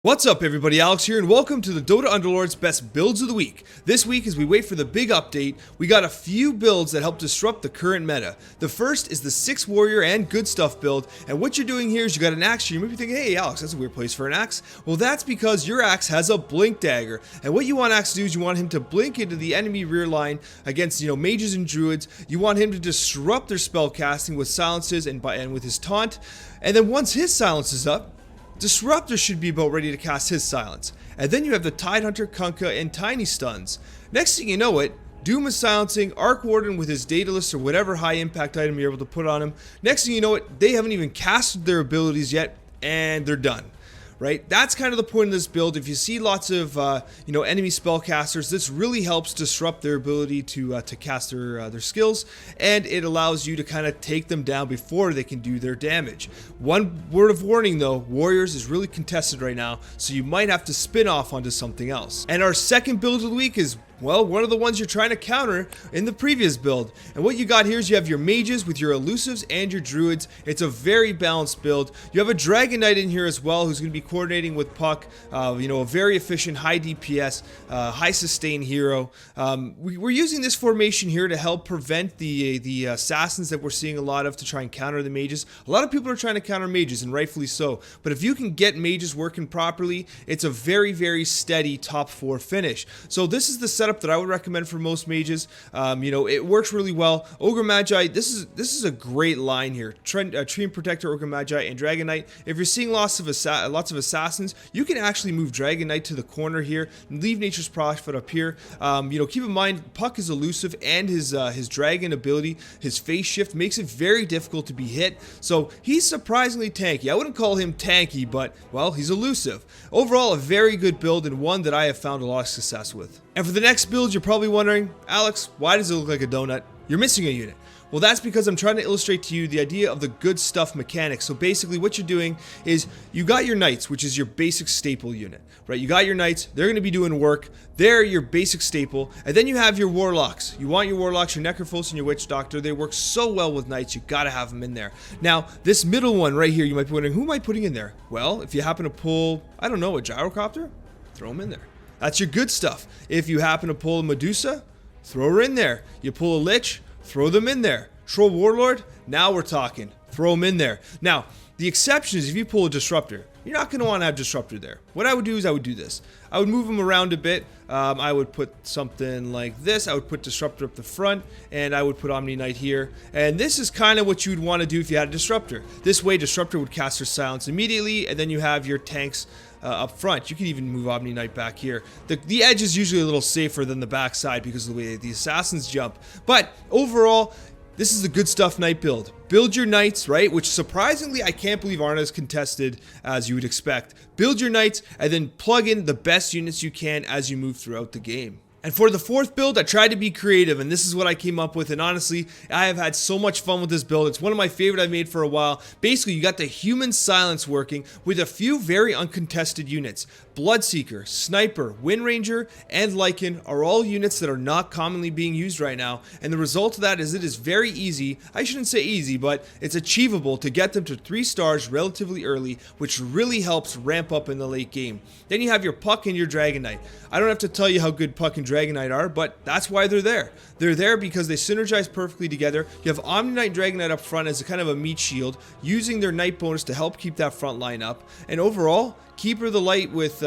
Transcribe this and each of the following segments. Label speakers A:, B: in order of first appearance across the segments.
A: What's up everybody, Alex here and welcome to the Dota Underlords best builds of the week. This week as we wait for the big update, we got a few builds that help disrupt the current meta. The first is the 6 warrior and good stuff build, and what you're doing here is you got an axe here. You might be thinking, hey Alex, that's a weird place for an axe. Well, that's because your axe has a blink dagger, and what you want axe to do is you want him to blink into the enemy rear line against mages and druids. You want him to disrupt their spell casting with silences and with his taunt, and then once his silence is up, Disruptor should be about ready to cast his silence. And then you have the Tidehunter, Kunkka, and Tiny Stuns. Next thing you know it, Doom is silencing, Arc Warden with his Daedalus or whatever high impact item you're able to put on him. Next thing you know it, they haven't even casted their abilities yet, and they're done. Right? That's kind of the point of this build. If you see lots of enemy spellcasters, this really helps disrupt their ability to cast their skills, and it allows you to kind of take them down before they can do their damage. One word of warning though, Warriors is really contested right now, so you might have to spin off onto something else. And our second build of the week is, well, one of the ones you're trying to counter in the previous build. And what you got here is you have your mages with your elusives and your druids. It's a very balanced build. You have a dragon knight in here as well who's going to be coordinating with Puck. A very efficient, high DPS, high sustain hero. We're using this formation here to help prevent the assassins that we're seeing a lot of to try and counter the mages. A lot of people are trying to counter mages, and rightfully so. But if you can get mages working properly, it's a very, very steady top 4 finish. So this is the setup that I would recommend for most mages. It works really well. Ogre Magi, this is a great line here. Treant Protector, Ogre Magi, and Dragon Knight. If you're seeing lots of assassins, you can actually move Dragon Knight to the corner here and leave Nature's Prophet up here. Keep in mind Puck is elusive, and his dragon ability, his phase shift, makes it very difficult to be hit. So he's surprisingly tanky. I wouldn't call him tanky, but well, he's elusive. Overall, a very good build and one that I have found a lot of success with. And for the next build, you're probably wondering, Alex, why does it look like a donut? You're missing a unit. Well, that's because I'm trying to illustrate to you the idea of the good stuff mechanics. So basically what you're doing is you got your knights, which is your basic staple unit, right? You got your knights, they're going to be doing work. They're your basic staple. And then you have your warlocks. You want your warlocks, your necrophos, and your witch doctor. They work so well with knights, you got to have them in there. Now, this middle one right here, you might be wondering, who am I putting in there? Well, if you happen to pull, I don't know, a gyrocopter, throw them in there. That's your good stuff. If you happen to pull a Medusa, throw her in there. You pull a Lich, throw them in there. Troll Warlord, now we're talking. Throw them in there. Now, the exception is if you pull a Disruptor, you're not going to want to have Disruptor there. What I would do is I would do this. I would move them around a bit. I would put something like this. I would put Disruptor up the front, and I would put Omni Knight here. And this is kind of what you would want to do if you had a Disruptor. This way, Disruptor would cast her silence immediately, and then you have your tanks up front. You can even move Omni Knight back here. The edge is usually a little safer than the back side because of the way the assassins jump. But overall, this is the good stuff knight build. Build your knights, right? Which surprisingly, I can't believe aren't as contested as you would expect. Build your knights and then plug in the best units you can as you move throughout the game. And for the fourth build, I tried to be creative, and this is what I came up with, and honestly, I have had so much fun with this build. It's one of my favorite I've made for a while. Basically, you got the human silence working with a few very uncontested units. Bloodseeker, Sniper, Wind Ranger, and Lycan are all units that are not commonly being used right now, and the result of that is it is very easy, I shouldn't say easy, but it's achievable to get them to 3 stars relatively early, which really helps ramp up in the late game. Then you have your Puck and your Dragon Knight. I don't have to tell you how good Puck and Dragon Knight are, but that's why they're there. They're there because they synergize perfectly together. You have Omni Knight and Dragon Knight up front as a kind of a meat shield, using their Knight bonus to help keep that front line up. And overall, Keeper of the Light with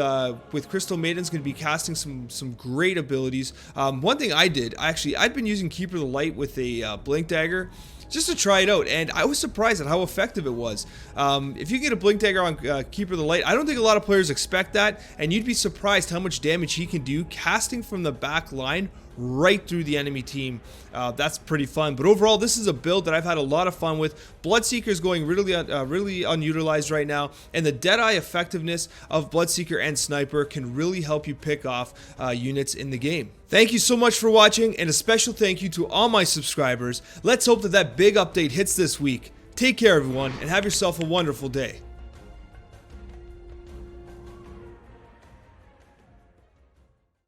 A: Crystal Maiden's going to be casting some great abilities. One thing I did, I'd been using Keeper of the Light with a Blink Dagger just to try it out, and I was surprised at how effective it was. If you get a Blink Dagger on Keeper of the Light, I don't think a lot of players expect that, and you'd be surprised how much damage he can do casting from the back line right through the enemy team. That's pretty fun. But overall, this is a build that I've had a lot of fun with. Bloodseeker is going really unutilized right now, and the Deadeye effectiveness of Bloodseeker and Sniper can really help you pick off units in the game. Thank you so much for watching, and a special thank you to all my subscribers. Let's hope that big update hits this week. Take care, everyone, and have yourself a wonderful day.